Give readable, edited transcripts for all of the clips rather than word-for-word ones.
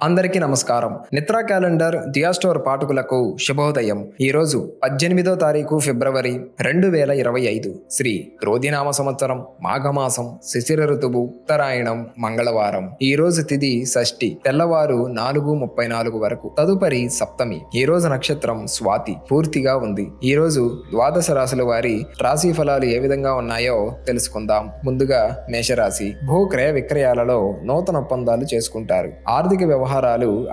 అందరికీ నమస్కారం. నిత్రా క్యాలెండర్ దియా స్టోర్ పాఠకులకు శుభోదయం. ఈరోజు 18వ తారీఖు ఫిబ్రవరి 2025 శ్రీ క్రోధినామ సంవత్సరం మాఘమాసం శిశిర ఋతువు ఉత్తరాయణం మంగళవారం. ఈ రోజు తిథి షష్ఠి తెల్లవారు 4:34 వరకు. తదుపరి సప్తమి. ఈ రోజు నక్షత్రం స్వాతి పూర్తిగా ఉంది. ఈ రోజు ద్వాదశ రాశుల వారి రాశి ఫలాలు ఏ విధంగా ఉన్నాయో తెలుసుకుందాం. ముందుగా మేషరాశి. భూ క్రయ విక్రయాలలో నూతన ఒప్పందాలు చేసుకుంటారు. ఆర్థిక వ్యవహారాలు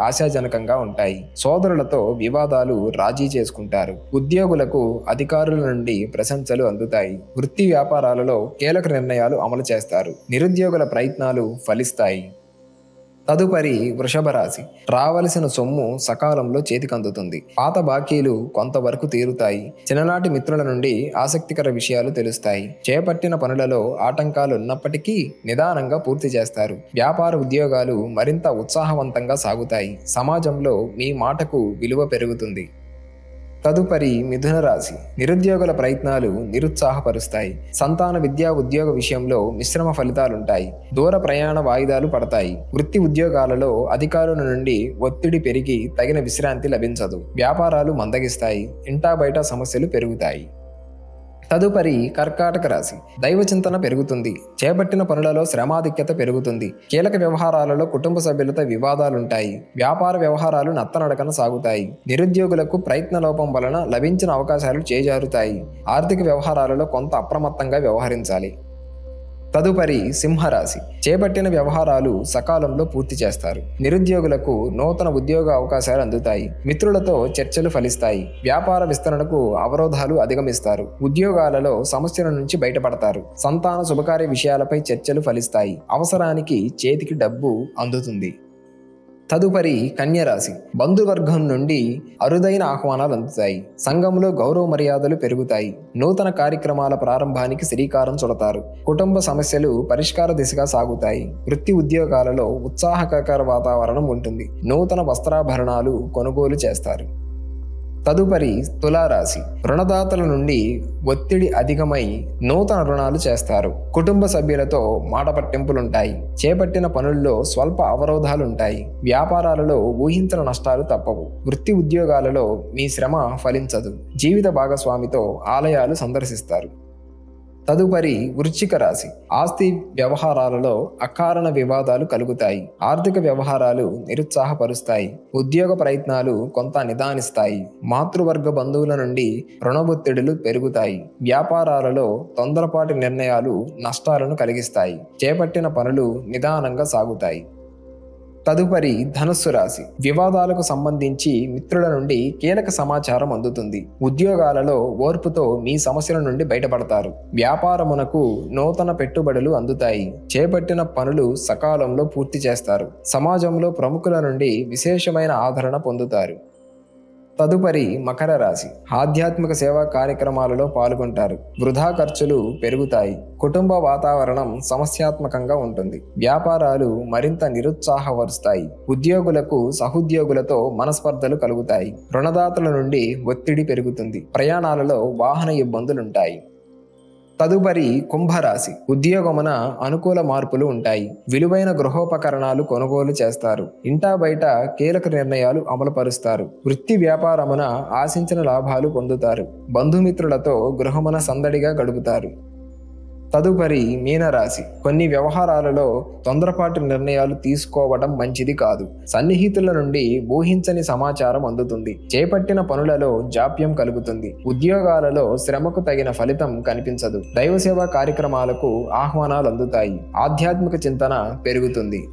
ఆశాజనకంగా ఉంటాయి. సోదరులతో వివాదాలు రాజీ చేసుకుంటారు. ఉద్యోగులకు అధికారుల నుండి ప్రశంసలు అందుతాయి. వృత్తి వ్యాపారాలలో కీలక నిర్ణయాలు అమలు చేస్తారు. నిరుద్యోగుల ప్రయత్నాలు ఫలిస్తాయి. తదుపరి వృషభ రాశి. రావలసిన సొమ్ము సకాలంలో చేతికందుతుంది. పాత బాకీలు కొంతవరకు తీరుతాయి. చిన్ననాటి మిత్రుల నుండి ఆసక్తికర విషయాలు తెలుస్తాయి. చేపట్టిన పనులలో ఆటంకాలు ఉన్నప్పటికీ నిదానంగా పూర్తి చేస్తారు. వ్యాపార ఉద్యోగాలు మరింత ఉత్సాహవంతంగా సాగుతాయి. సమాజంలో మీ మాటకు విలువ పెరుగుతుంది. తదుపరి మిథున రాశి. నిరుద్యోగుల ప్రయత్నాలు నిరుత్సాహపరుస్తాయి. సంతాన విద్యా ఉద్యోగ విషయంలో మిశ్రమ ఫలితాలుంటాయి. దూర ప్రయాణ వాయిదాలు పడతాయి. వృత్తి ఉద్యోగాలలో అధికారుల నుండి ఒత్తిడి పెరిగి తగిన విశ్రాంతి లభించదు. వ్యాపారాలు మందగిస్తాయి. ఇంటా బయట సమస్యలు పెరుగుతాయి. తదుపరి కర్కాటక రాశి. దైవ చింతన పెరుగుతుంది. చేపట్టిన పనులలో శ్రమాధిక్యత పెరుగుతుంది. కీలక వ్యవహారాలలో కుటుంబ సభ్యులతో వివాదాలుంటాయి. వ్యాపార వ్యవహారాలు నత్తనడకన సాగుతాయి. నిరుద్యోగులకు ప్రయత్న లోపం వలన లభించిన అవకాశాలు చేజారుతాయి. ఆర్థిక వ్యవహారాలలో కొంత అప్రమత్తంగా వ్యవహరించాలి. తదుపరి సింహరాశి. చేపట్టిన వ్యవహారాలు సకాలంలో పూర్తి చేస్తారు. నిరుద్యోగులకు నూతన ఉద్యోగ అవకాశాలు అందుతాయి. మిత్రులతో చర్చలు ఫలిస్తాయి. వ్యాపార విస్తరణకు అవరోధాలు అధిగమిస్తారు. ఉద్యోగాలలో సమస్యల నుంచి బయటపడతారు. సంతాన శుభకార్య విషయాలపై చర్చలు ఫలిస్తాయి. అవసరానికి చేతికి డబ్బు అందుతుంది. తదుపరి కన్యరాశి. బంధువర్గం నుండి అరుదైన ఆహ్వానాలు అందుతాయి. సంఘంలో గౌరవ మర్యాదలు పెరుగుతాయి. నూతన కార్యక్రమాల ప్రారంభానికి శ్రీకారం చుడతారు. కుటుంబ సమస్యలు పరిష్కార దిశగా సాగుతాయి. వృత్తి ఉద్యోగాలలో ఉత్సాహకర వాతావరణం ఉంటుంది. నూతన వస్త్రాభరణాలు కొనుగోలు చేస్తారు. తదుపరి తులారాశి. రుణదాతల నుండి ఒత్తిడి అధికమై నూతన రుణాలు చేస్తారు. కుటుంబ సభ్యులతో మాట పట్టింపులుంటాయి. చేపట్టిన పనుల్లో స్వల్ప అవరోధాలుంటాయి. వ్యాపారాలలో ఊహించిన నష్టాలు తప్పవు. వృత్తి ఉద్యోగాలలో మీ శ్రమ ఫలించదు. జీవిత భాగస్వామితో ఆలయాలు సందర్శిస్తారు. తదుపరి వృశ్చిక రాశి. ఆస్తి వ్యవహారాలలో అకారణ వివాదాలు కలుగుతాయి. ఆర్థిక వ్యవహారాలు నిరుత్సాహపరుస్తాయి. ఉద్యోగ ప్రయత్నాలు కొంత నిదానిస్తాయి. మాతృవర్గ బంధువుల నుండి రుణ ఒత్తిడులు పెరుగుతాయి. వ్యాపారాలలో తొందరపాటి నిర్ణయాలు నష్టాలను కలిగిస్తాయి. చేపట్టిన పనులు నిదానంగా సాగుతాయి. తదుపరి ధనుస్సు రాశి. వివాదాలకు సంబంధించి మిత్రుల నుండి కీలక సమాచారం అందుతుంది. ఉద్యోగాలలో ఓర్పుతో మీ సమస్యల నుండి బయటపడతారు. వ్యాపారమునకు నూతన పెట్టుబడులు అందుతాయి. చేపట్టిన పనులు సకాలంలో పూర్తి చేస్తారు. సమాజంలో ప్రముఖుల నుండి విశేషమైన ఆదరణ పొందుతారు. తదుపరి మకర రాశి. ఆధ్యాత్మిక సేవా కార్యక్రమాలలో పాల్గొంటారు. వృధా ఖర్చులు పెరుగుతాయి. కుటుంబ వాతావరణం సమస్యాత్మకంగా ఉంటుంది. వ్యాపారాలు మరింత నిరుత్సాహపరుస్తాయి. ఉద్యోగులకు సహోద్యోగులతో మనస్పర్ధలు కలుగుతాయి. రుణదాతల నుండి ఒత్తిడి పెరుగుతుంది. ప్రయాణాలలో వాహన ఇబ్బందులుంటాయి. తదుపరి కుంభరాశి. ఉద్యోగమున అనుకూల మార్పులు ఉంటాయి. విలువైన గృహోపకరణాలు కొనుగోలు చేస్తారు. ఇంటా బయట కీలక నిర్ణయాలు అమలుపరుస్తారు. వృత్తి వ్యాపారమున ఆశించిన లాభాలు పొందుతారు. బంధుమిత్రులతో గృహమున సందడిగా గడుపుతారు. తదుపరి మీనరాశి. కొన్ని వ్యవహారాలలో తొందరపాటు నిర్ణయాలు తీసుకోవడం మంచిది కాదు. సన్నిహితుల నుండి ఊహించని సమాచారం అందుతుంది. చేపట్టిన పనులలో జాప్యం కలుగుతుంది. ఉద్యోగాలలో శ్రమకు తగిన ఫలితం కనిపించదు. దైవసేవా కార్యక్రమాలకు ఆహ్వానాలు అందుతాయి. ఆధ్యాత్మిక చింతన పెరుగుతుంది.